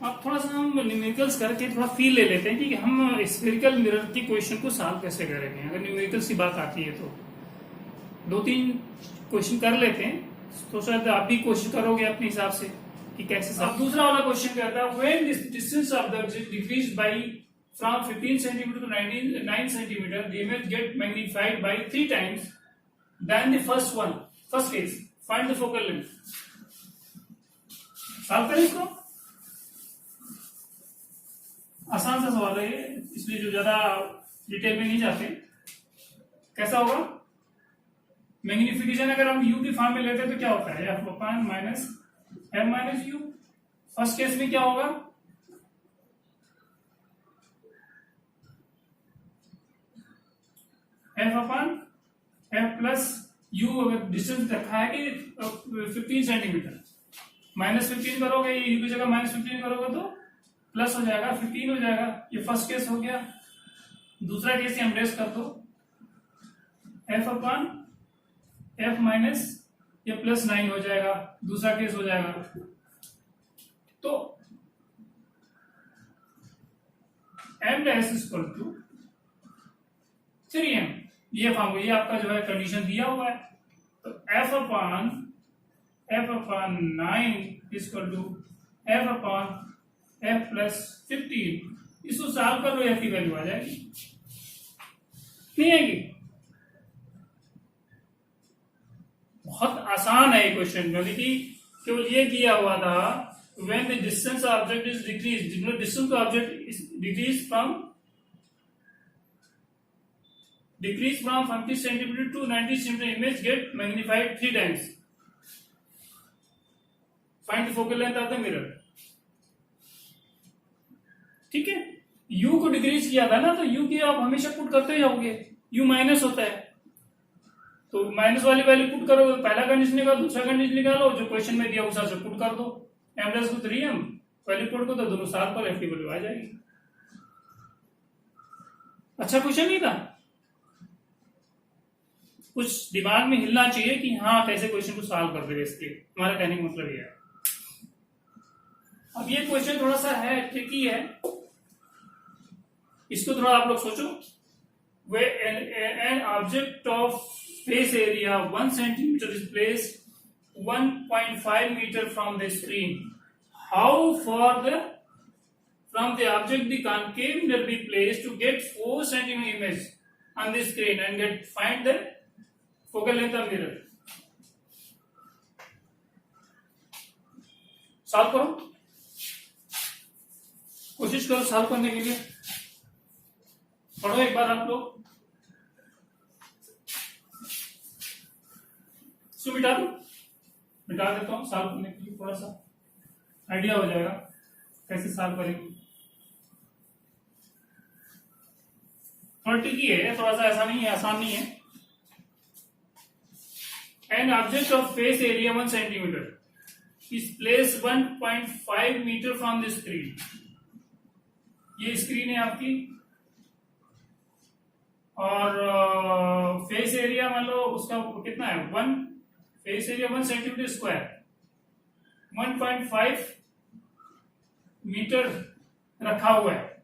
अब थोड़ा सा हम न्यूमेरिकल्स करके थोड़ा फील ले लेते हैं कि हम स्फेरिकल मिरर की क्वेश्चन को सॉल्व कैसे करेंगे। अगर न्यूमेरिकल्स की बात आती है तो 2-3 क्वेश्चन कर लेते हैं, तो शायद आप भी कोशिश करोगे अपने हिसाब से कि कैसे सॉल्व। दूसरा वाला क्वेश्चन कहता है when this distance of the object decrease by from 15 centimetre to 9 centimetre the image get magnified by 3 times then the first case find the focal length. Solve करें इसको। आसान सा सवाल है ये, इसलिए जो ज्यादा डिटेल में नहीं जाते। कैसा होगा मैग्निफिकेशन, अगर हम u की फॉर्म में लेते हैं तो क्या होता है f upon minus m minus u। First case में क्या होगा f upon f plus u। अगर डिस्टेंस रखा है कि 15 सेंटीमीटर, -15 करोगे, u की जगह -15 करोगे तो प्लस हो जाएगा, 15 हो जाएगा। ये फर्स्ट केस हो गया। दूसरा केस हम रेस कर दो, f अपॉन f माइनस ये प्लस 9 हो जाएगा। दूसरा केस हो जाएगा तो m dash equal to 3m। ये फॉर्म, ये आपका जो है कंडीशन दिया हुआ है। तो f upon 9 equal to f upon f plus 15। इसको सॉल्व कर लो, f की वैल्यू आ जाएगी, नहीं आएगी। बहुत आसान है ये क्वेश्चन, क्योंकि केवल ये दिया हुआ था when the distance of object is decrease, distance of object is decrease from 50 centimetre to 90 centimetre, image get magnified 3 times. Find the focal length of the mirror. ठीक है, u को डिक्रीज किया था ना, तो u की आप हमेशा पुट करते जाओगे। u माइनस होता है तो माइनस वाली वैल्यू पुट करो, पहला कंडीशन निकालो, दूसरा कंडीशन निकालो, जो क्वेश्चन में दिया उस हिसाब से पुट कर दो। m डैश को 3m वैल्यू पुट को तो दोनों साथ पर f की वैल्यू आ जाएगी। अच्छा क्वेश्चन नहीं था, कुछ दिमाग में हिलना चाहिए कि हाँ कैसे क्वेश्चन को सॉल्व कर देंगे, इसलिए हमारा कहने का मतलब ये है। अब ये क्वेश्चन थोड़ा सा है, ट्रिकी है, इसको थोड़ा आप लोग सोचो। Way an object of face area 1 centimetre is placed 1.5 metre from the screen. How far the from the object the concave mirror be placed to get 4 centimetre image on the screen and get find the focal length of mirror. Solve करो, कोशिश करो solve करने के लिए। पढ़ो एक बार आप लोग, इसको मिटा दो, मिटा देता हूं सॉल्व करने के लिए, थोड़ा सा आइडिया हो जाएगा कैसे सॉल्व करेंगे। थोड़ा ट्रिकी है, थोड़ा सा ऐसा नहीं है, आसान नहीं है। An object of face area 1 centimetre is place 1.5 metre from the screen. ये स्क्रीन है आपकी, और फेस एरिया मान लो उसका कितना है, 1, face area 1 centimetre square, 1.5 metre रखा हुआ है।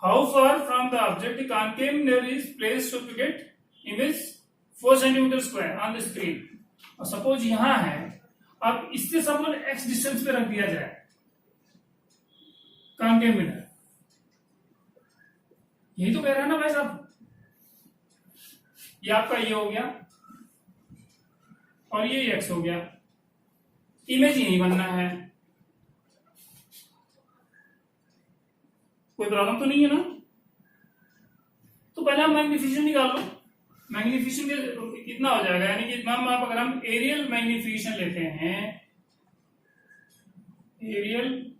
How far from the object the concave mirror is placed to get image 4 centimetre square on the screen. और सपोज यहां है, अब इससे सपोज x डिस्टेंस पे रख दिया जाए कॉन्केव मिरर, यही तो कह रहा है ना भाई साहब। ये आपका ये हो गया और ये x हो गया, इमेज ही नहीं बनना है, कोई प्रॉब्लम तो नहीं है ना। तो पहले हम मैग्निफिकेशन निकाल लो। मैग्निफिकेशन कितना हो जाएगा, यानी कि मैम आप अगर हम एरियल मैग्निफिकेशन लेते हैं, एरियल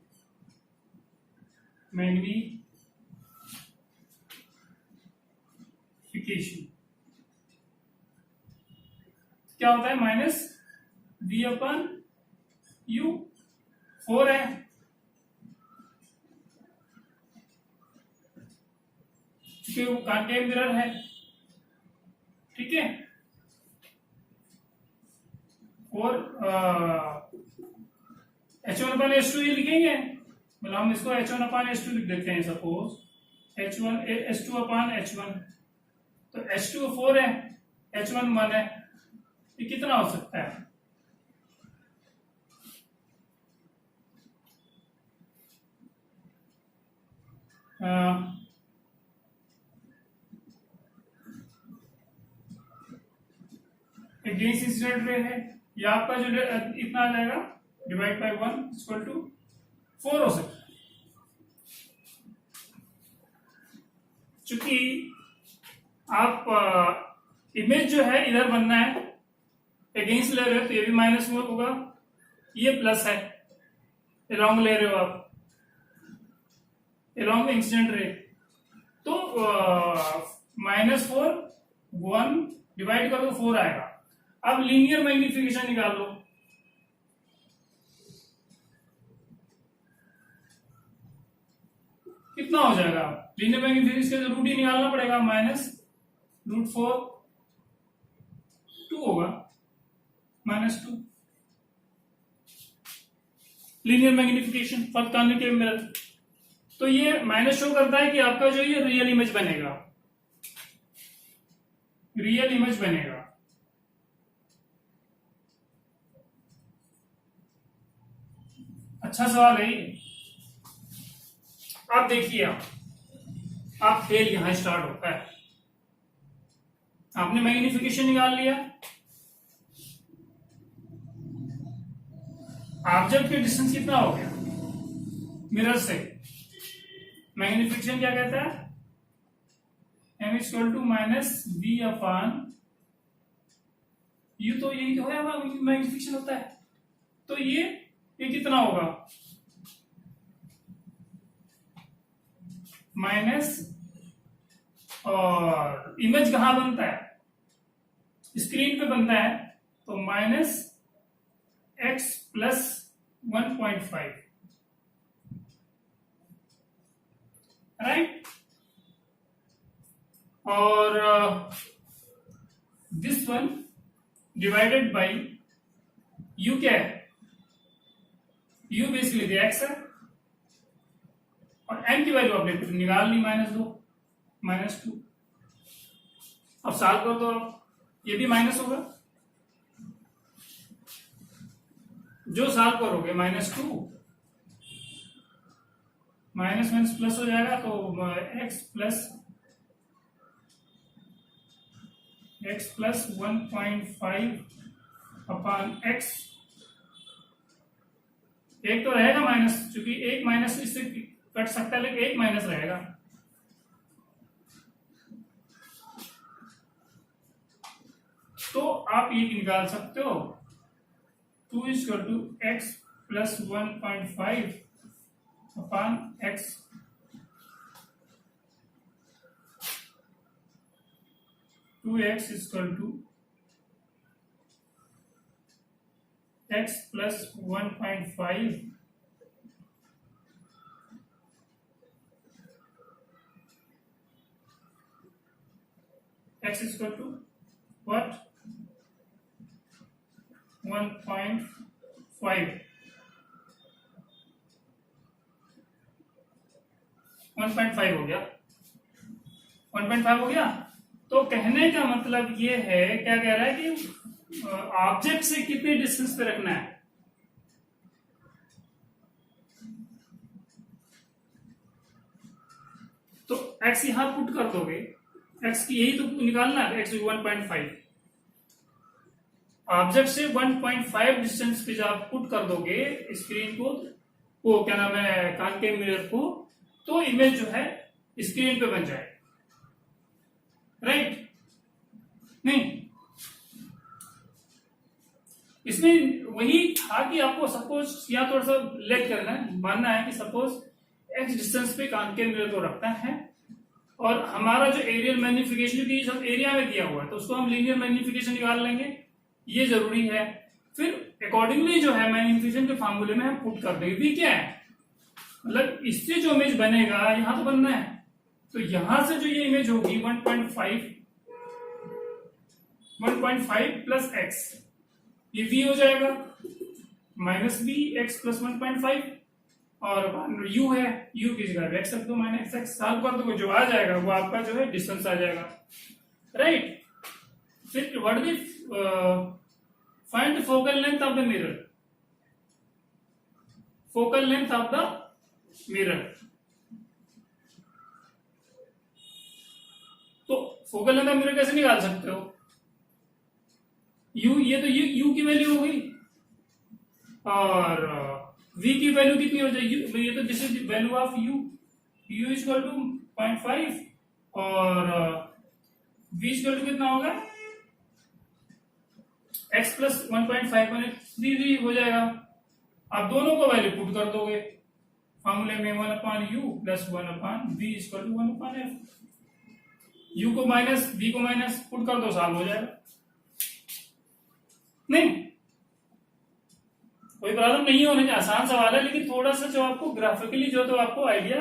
मैग्निफिकेशन क्या होता है, -v/u। 4 है, क्योंकि वो कॉन्केव मिरर है, ठीक है। और H1/H2 ये लिखेंगे, मतलब हम इसको H1/H2 लिख देते हैं सपोज H2/H1, तो H2 4 है, H1 1 है, ये कितना हो सकता है? अगेंस्ट इंसिडेंट रे है, ये आपका जो इतना आ जाएगा डिवाइड बाय 1 इक्वल टू 4 हो सकता है। चूंकि आप इमेज जो है इधर बनना है, अगेंस्ट ले रहे हो तो ये भी माइनस में होगा, ये प्लस है, अलोंग ले रहे हो आप, अलोंग इंसिडेंट रे, तो -4 1 डिवाइड करो 4 आएगा। अब लीनियर मैग्निफिकेशन निकाल लो, कितना हो जाएगा? लीनियर मैग्निफिकेशन का रूट ही निकालना पड़ेगा, -√4 2 होगा, -2 linear magnification for concave mirror. तो ये माइनस शो करता है कि आपका जो ये रियल इमेज बनेगा, रियल इमेज बनेगा। अच्छा सवाल है ये। आप देखिए, आप खेल यहां स्टार्ट होता है, आपने मैग्निफिकेशन निकाल लिया, ऑब्जेक्ट के डिस्टेंस कितना हो गया मिरर से? मैग्निफिकेशन क्या कहता है? m इक्वल टू -v/, ये तो यही तो है मैग्निफिकेशन होता है, तो ये कितना होगा? माइनस, और इमेज कहां बनता है? स्क्रीन पे बनता है, तो -x + 1.5, राइट। और this one divided by u क्या है? u बेसिकली x है, और n की वैल्यू आपने निकाल ली -2 -2। अब सॉल्व करो तो ये भी माइनस होगा, जो सॉल्व करोगे -2 माइनस प्लस हो जाएगा, तो x प्लस 1.5/x, एक तो रहेगा माइनस, क्योंकि एक माइनस इससे कट सकता है, लेकिन एक माइनस रहेगा। तो आप ये निकाल सकते हो 2 = x + 1.5/x, two x = x + 1.5 x = what? 1.5 1.5 हो गया, 1.5 हो गया। तो कहने का मतलब ये है, क्या कह रहा है कि ऑब्जेक्ट से कितने डिस्टेंस पे रखना है। तो x यहां पुट कर दोगे, x की यही तो निकालना है, x 1.5, ऑब्जेक्ट से 1.5 डिस्टेंस पे जब आप पुट कर दोगे स्क्रीन को, वो क्या नाम है, कॉन्केव मिरर को, तो इमेज जो है स्क्रीन पे बन जाए, राइट? नहीं, इसमें वही था कि आपको सपोज या थोड़ा सा लेट करना है, मानना है कि सपोज x डिस्टेंस पे कॉन्केव मिरर को रखता है, और हमारा जो एरियल मैग्निफिकेशन की सब एरिया में दिया हुआ है, तो उसको हम लीनियर मैग्निफिकेशन निकाल लेंगे, ये जरूरी है। फिर अकॉर्डिंगली जो है मैग्निफिकेशन के फार्मूले में हम पुट कर देंगे। भी क्या है, मतलब इससे जो इमेज बनेगा यहां तो बनना है, तो यहां से जो ये इमेज होगी 1.5 + x, ये v हो जाएगा, माइनस बी एक्स प्लस 1.5 और यू है, यू की जगह एक्स रख दो माइनस एक्स, सॉल्व कर दो, जो आ जाएगा वो आपका जो है डिस्टेंस आ जाएगा, राइट। फिर what is find the focal length of the mirror, focal length of the mirror. तो फोकल लेंथ ऑफ मिरर कैसे निकाल सकते हो? यू, ये तो यू की वैल्यू हो गई और v की वैल्यू कितनी हो जाएगी? ये तो this is value of u, u is equal to 0.5 और v इज इक्वल टू कितना होगा? x प्लस 1.5 मैंने 3 हो जाएगा। आप दोनों को वैल्यू पुट कर दोगे फॉर्मूले में, 1/u plus 1/v is equal to 1/f। u को माइनस v को माइनस पुट कर दो, सॉल्व हो जाएगा। नहीं, कोई प्रॉब्लम नहीं होने चाहिए, आसान सवाल है, लेकिन थोड़ा सा जो आपको ग्राफिकली जो तो आपको आइडिया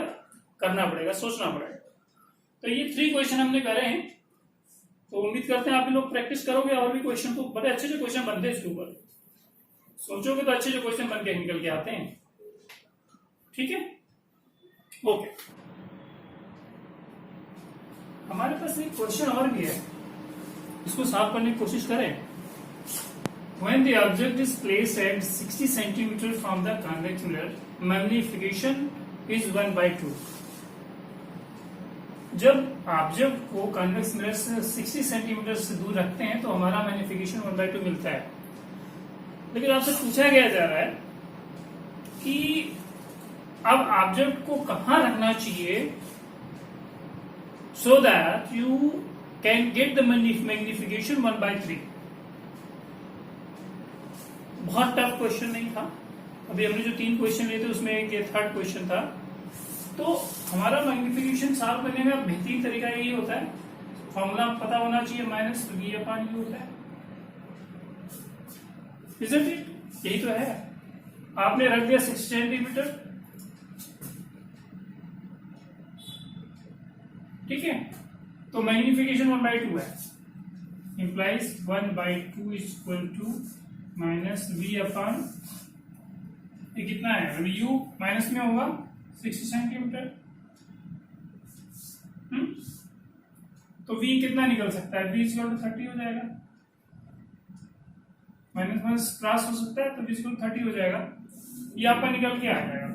करना पड़ेगा, सोचना पड़ेगा। तो ये 3 क्वेश्चन हमने करे हैं, तो उम्मीद करते हैं आप लोग प्रैक्टिस करोगे और भी क्वेश्चन को, बड़े अच्छे जो क्वेश्चन बनते हैं इसके ऊपर सोचोगे तो अच्छे जो क्वेश्चन बन के निकल के आते हैं, ठीक है, ओके। हमारे पास एक क्वेश्चन और भी है, इसको सॉल्व करने की कोशिश करें। When the object is placed at 60 cm from the convex mirror, magnification is 1/2. जब ऑब्जेक्ट को कन्वेक्स मिरर से 60 सेंटीमीटर से दूर रखते हैं तो हमारा मैग्निफिकेशन 1/2 मिलता है। लेकिन आपसे पूछा गया जा रहा है कि अब ऑब्जेक्ट को कहां रखना चाहिए so that you can get the magnification 1/3। बहुत टफ क्वेश्चन नहीं था, अभी हमने जो 3 क्वेश्चन लिए थे उसमें एक ये 3rd क्वेश्चन था। तो हमारा मैग्निफिकेशन सॉल्व करने का बेहतरीन तरीका यही होता है, फॉर्मूला पता होना चाहिए, माइनस v/u होता है, इजंट इट? यही तो है। आपने रख दिया 60 सेंटीमीटर, ठीक है, तो मैग्निफिकेशन 1/2 है, implies 1/2 is equal to minus v/, ये कितना है? अभी u माइनस में होगा 60 सेंटीमीटर, तो v कितना निकल सकता है? v इक्वल टू 30 हो जाएगा, माइनस माइनस प्लस हो सकता है, तो v इक्वल टू 30 हो जाएगा, ये आपका निकल के आ जाएगा।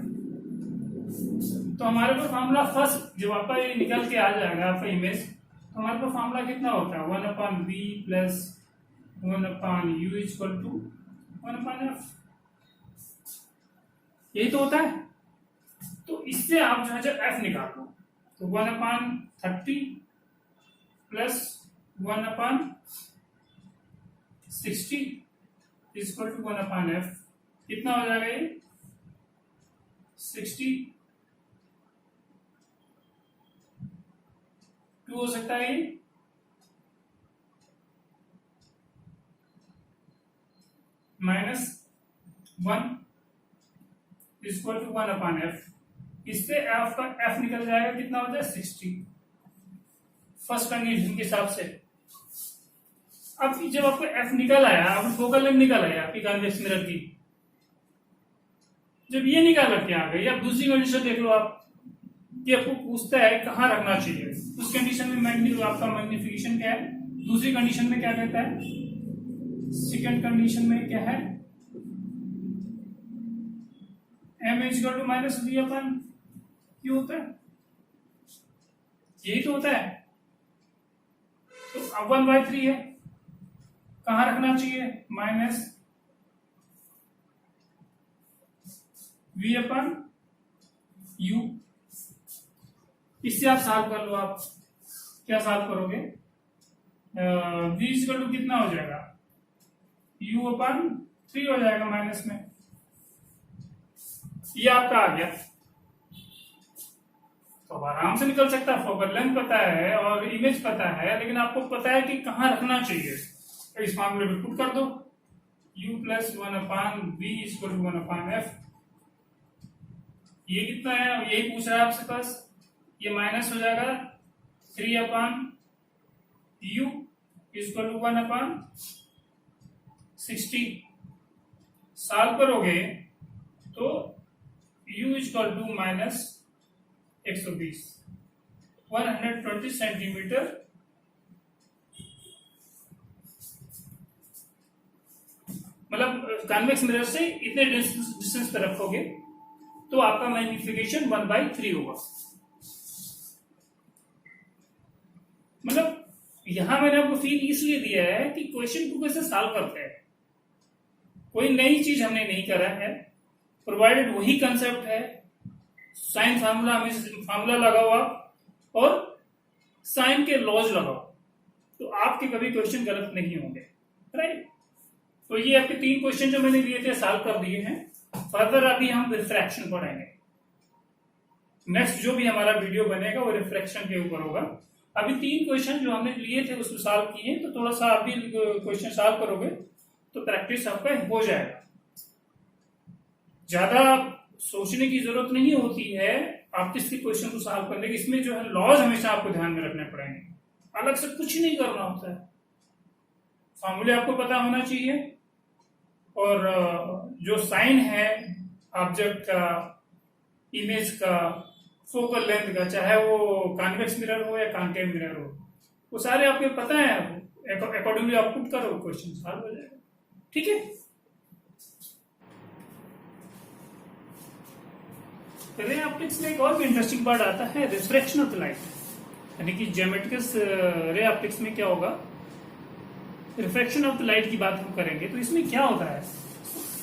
तो हमारे पास फॉर्मूला फर्स्ट जब आपका ये निकल के आ जाएगा आपका इमेज, तो हमारे पास फॉर्मूला कितना होता है? 1/v plus 1/u equal to 1/f, यही तो होता है। तो इससे आप जो है f निकाल लो, तो 1/30 प्लस 1/60 इक्वल टू 1/f, कितना हो जाएगा ये? 62 हो सकता है ये, माइनस 1 इक्वल टू 1/f, इससे f का f निकल जाएगा, कितना हो जाए? 60, फर्स्ट कंडीशन के हिसाब से। अब जब आपको f निकल आया, अब फोकल लेंथ निकल आया आपकी कन्वेक्स मिरर की, जब ये निकाल करके आ गई, अब दूसरी कंडीशन देख लो आप, कि आपको पूछता है कहां रखना चाहिए, उस कंडीशन में आपका मैग्निफिकेशन क्या है? दूसरी कंडीशन में क्या कहता है? सेकेंड कंडीशन में क्या है? m equal to minus v/q होता है, यही तो होता है। तो अब 1/3 है, कहां रखना चाहिए? माइनस v/u, इससे आप सॉल्व कर लो। आप क्या सॉल्व करोगे? v इक्वल टू कितना हो जाएगा? u/3 हो जाएगा माइनस में, ये आपका आ गया। तो आराम से निकल सकता है, फोकल लेंथ पता है और इमेज पता है, लेकिन आपको पता है कि कहां रखना चाहिए, तो इस मामले में पुट कर दो, u plus 1/v equal to 1/f। ये कितना है? यही पूछ रहा है आपसे पास, ये माइनस हो जाएगा 3/u इक्वल टू 1/60, सॉल्व करोगे तो u equal to minus 120 120 centimetre मतलब कॉन्वेक्स मिरर से इतने डिस्टेंस पे रखोगे तो आपका मैग्निफिकेशन 1/3 होगा। मतलब यहां मैंने आपको फील इसलिए दिया है कि क्वेश्चन को कैसे सॉल्व करते हैं। कोई नई चीज हमने नहीं करा है, प्रोवाइडेड वही कंसेप्ट है, साइन फार्मूला लगाओ आप और साइन के लॉज लगाओ तो आपके कभी क्वेश्चन गलत नहीं होंगे, राइट। तो ये आपके 3 क्वेश्चन जो मैंने दिए थे सॉल्व कर दिए हैं। फर्दर अभी हम रिफ्रैक्शन पढ़ेंगे। नेक्स्ट जो भी हमारा वीडियो बनेगा वो रिफ्रैक्शन के ऊपर होगा। अभी 3 क्वेश्चन जो हमने लिए थे उसको सॉल्व किए, तो थोड़ा सा अभी क्वेश्चन सॉल्व करोगे तो प्रैक्टिस आपका हो जाएगा। ज्यादा सोचने की जरूरत नहीं होती है आप किसी क्वेश्चन को सॉल्व करने की। इसमें जो है लॉज हमेशा आपको ध्यान में रखने पड़ेंगे, अलग से कुछ नहीं करना होता है। फॉर्मूले आपको पता होना चाहिए और जो साइन है ऑब्जेक्ट का, इमेज का, फोकल लेंथ का, चाहे वो कॉन्वेक्स मिरर हो या कॉन्केव मिरर हो, वो सारे आपको पता है। अकॉर्डिंगली आप पुट करो, क्वेश्चन सॉल्व हो जाएगा। ठीक है। रे ऑप्टिक्स में एक और भी इंटरेस्टिंग पार्ट आता है, रिफ्रैक्शन ऑफ द लाइट। यानी कि ज्योमेट्रिकस रे ऑप्टिक्स में क्या होगा, रिफ्रैक्शन ऑफ द लाइट की बात हम करेंगे। तो इसमें क्या होता है,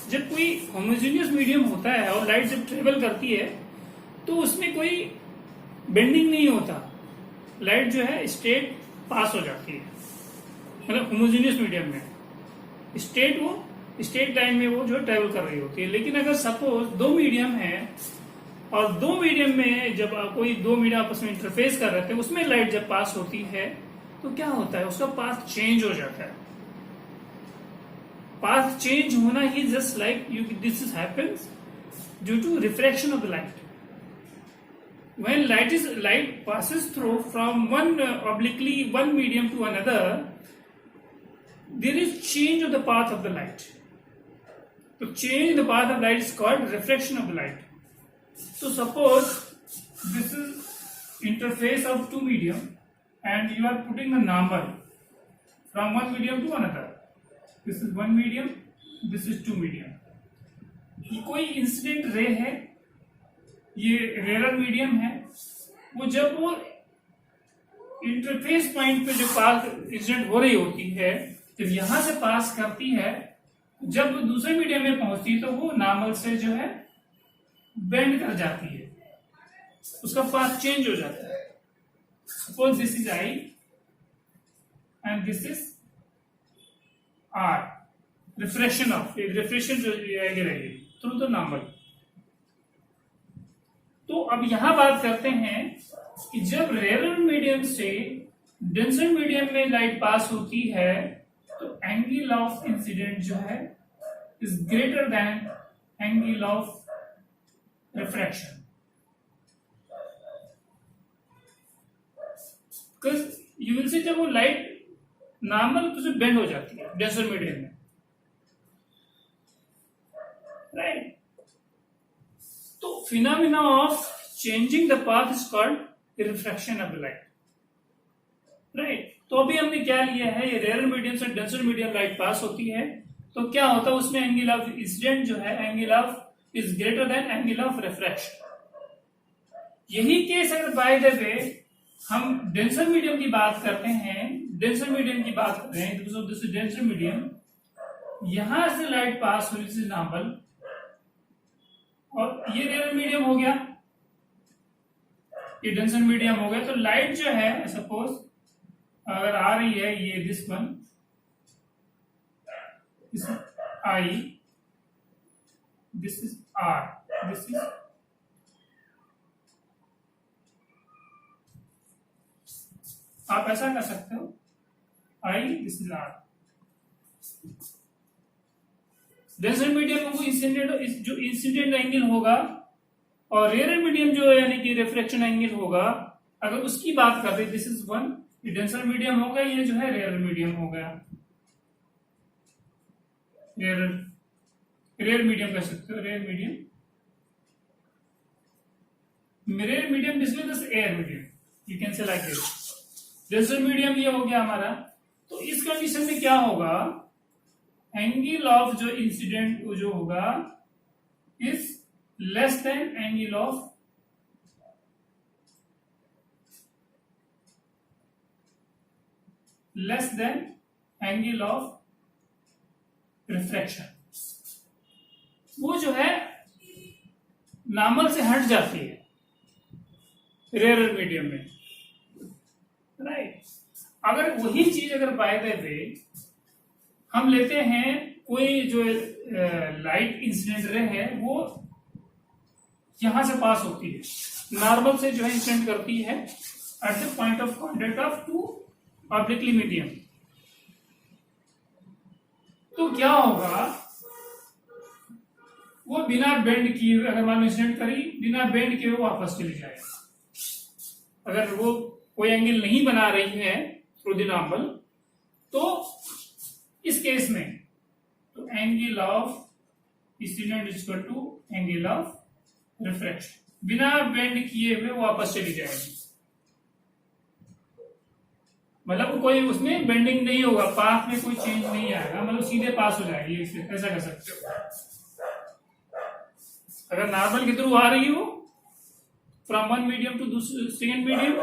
जब कोई होमोजेनियस मीडियम होता है और लाइट जब ट्रेवल करती है तो उसमें कोई बेंडिंग नहीं होता, लाइट जो है स्ट्रेट पास हो जाती है। मतलब होमोजेनियस मीडियम में स्ट्रेट लाइन में वो जो ट्रेवल कर रही होती है। लेकिन अगर सपोज 2 मीडियम है और 2 मीडियम में जब कोई 2 मीडियम आपस में इंटरफेस कर रहे थे, उसमें लाइट जब पास होती है तो क्या होता है, उसका पाथ चेंज हो जाता है। पाथ चेंज होना ही just like this is happens due to refraction of the light. When light passes through from one medium to another, there is change of the path of the light. So change the path of light is called refraction of the light. So suppose this is interface of 2 medium and you are putting a number from one medium to another. This is 1 medium, this is 2 medium. ये कोई incident ray है, ये rare medium है। वो जब वो interface point पे जो पास इंसिडेंट हो रही होती है, जब यहां से पास करती है, जब वो दूसरे मीडियम में पहुंचती है तो वो नॉर्मल से जो है बेंड कर जाती है, उसका पाथ चेंज हो जाता है। Suppose this is I and this is R. Refraction जो रहेगी थ्रू द नॉर्मल। तो अब यहां बात करते हैं कि जब रेयर मीडियम से डेंसर मीडियम में लाइट पास होती है तो एंगल ऑफ इंसिडेंट जो है is greater than angle of refraction. Because you will see जब वो लाइट नॉर्मल तो बेंड हो जाती है डेंसर मीडियम में, राइट। तो phenomena of changing the path is called refraction of the light, right. तो अभी हमने क्या लिया है, ये रेयर मीडियम से डेंसर मीडियम लाइट पास होती है तो क्या होता है उसमें एंगल ऑफ इंसिडेंट जो है angle of is greater than angle of refraction. यही केस अगर बाय द वे हम डेंसर मीडियम की बात करते हैं, डेंसर मीडियम की बात करते हैं, दिस इज डेंसर मीडियम, यहां से लाइट पास हुई, दिस इज नॉर्मल, और ये रेयर मीडियम हो गया, ये डेंसर मीडियम हो गया। तो लाइट जो है सपोज अगर आ रही है ये this one, this i, this is r, this is आप ऐसा कर सकते हो i, this is r. Denser medium में जो इंसिडेंट एंगल होगा और रेयर मीडियम जो यानी कि रिफ्रैक्शन एंगल होगा, अगर उसकी बात करते दिस इज 1, ये डेंसर मीडियम होगा, ये जो है रेयर मीडियम हो गया। रेयर मीडियम कह सकते हो, rare medium, rare medium display this air medium, you can say like this. Denser medium ये हो गया हमारा। तो इस कंडीशन में क्या होगा, एंगल ऑफ जो इंसिडेंट जो होगा is less than angle of refraction. वो जो है नॉर्मल से हट जाती है रेयर मीडियम में, राइट। अगर वही चीज अगर बाय द वे हम लेते हैं, कोई जो लाइट इंसिडेंट रे है वो यहां से पास होती है, नॉर्मल से जो है इंसिडेंट करती है at the point of contact of two obliquely medium, तो क्या होगा, वो बिना बेंड किए हुए अगर मान लो इंसिडेंट करी, बिना बेंड किए हुए वापस चली जाएगा। अगर वो कोई एंगल नहीं बना रही है थ्रू द नॉर्मल, तो इस केस में तो angle of incident is equal to angle of refraction, बिना बेंड किए हुए वापस चली जाएगी। मतलब कोई उसमें बेंडिंग नहीं होगा, पाथ में कोई चेंज नहीं आएगा, मतलब सीधे पास हो जाएगी, ऐसा कर सकते हो। अगर नॉर्मल के थ्रू आ रही हो from one medium to second medium,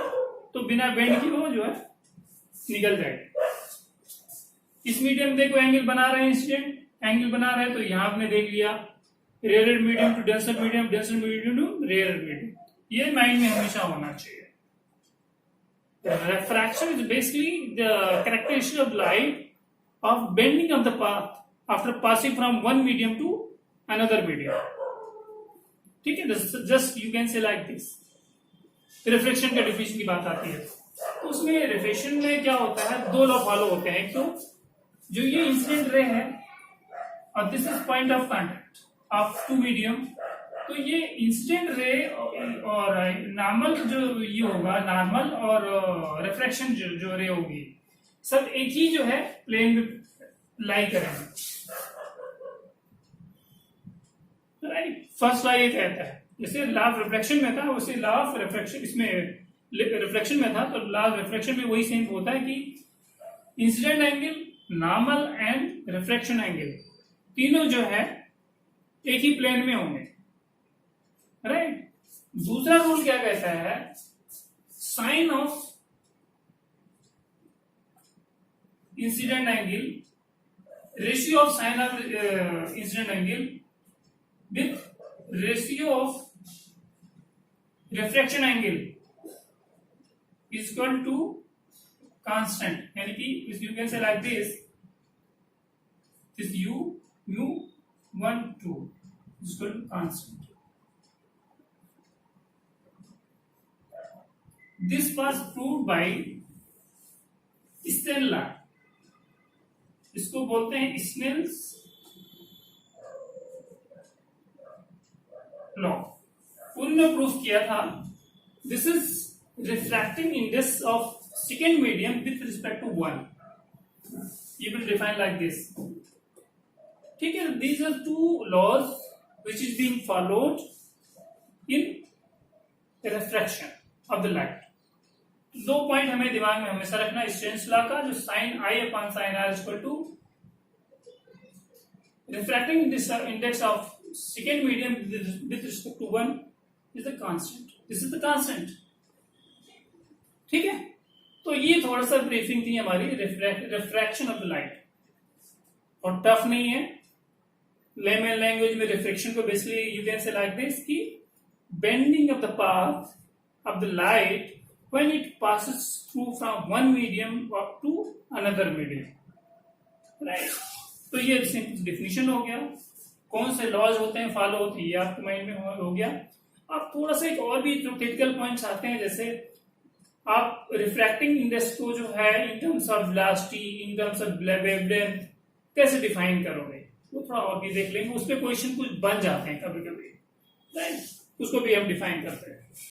तो बिना बेंड की वो जो है निकल जाएगी। इस मीडियम देखो एंगल बना रहे हैं, इंसिडेंट एंगल बना रहे हैं, तो यहां आपने देख लिया rare medium to denser medium, denser medium to rare medium, ये माइंड में हमेशा होना चाहिए। Refraction is basically the characteristic of light of bending of the path after passing from one medium to another medium. ठीक है, just you can say like this. Reflection के definition की बात आती है, तो उसमें रिफ्लेक्शन में क्या होता है, दो लॉ फॉलो होते हैं। एक तो जो ये इंसिडेंट रे है और this is point of contact of two medium, तो ये इंसिडेंट रे और नॉर्मल जो ये होगा, नॉर्मल और रिफ्रैक्शन जो रे होगी, सब एक ही जो है प्लेन में लाई करेंगे, राइट। फर्स्ट लॉ ये कहता है, जैसे लॉ ऑफ रिफ्लेक्शन में था वैसे लॉ ऑफ रिफ्लेक्शन इसमें रिफ्लेक्शन में था, तो लॉ ऑफ रिफ्लेक्शन में वही सेम होता है कि incident angle, normal and reflection angle तीनों जो है एक ही प्लेन में होंगे, राइट। दूसरा रूल क्या कहता है, sine of incident angle, ratio of sine of incident angle with ratio of refraction angle is equal to constant, यानी कि you can say like this you mu 1 2 is equal to constant. This was proved by Snell law, इसको बोलते हैं Snell's law. उन्होंने proof किया था this is refracting index of second medium with respect to one, you will define like this, ठीक है। These are two laws which is being followed in refraction of the light. दो point हमें दिमाग में हमेशा रखना, स्टेन्स लॉ का जो sine I upon sine R equal to refracting index of second medium with respect to one is the constant, this is the constant, ठीक है। तो ये थोड़ा सा ब्रीफिंग थी हमारी रिफ्रैक्शन ऑफ द लाइट, और टफ नहीं है। लेमन लैंग्वेज में रिफ्रैक्शन को basically you can say like this कि bending of the path of the light when it passes through from one medium up to another medium, right। तो ये simple definition हो गया, कौन से लॉज होते हैं फॉलो होते हैं ये आपके माइंड में हो गया। अब थोड़ा सा एक और भी जो क्रिटिकल पॉइंट्स आते हैं, जैसे आप रिफ्रैक्टिंग इंडेक्स को जो है in terms of velocity, in terms of wavelength कैसे डिफाइन करोगे, वो थोड़ा और भी देख लेंगे। उस पर क्वेश्चन कुछ बन जाते हैं कभी कभी, राइट, उसको भी हम डिफाइन करते हैं।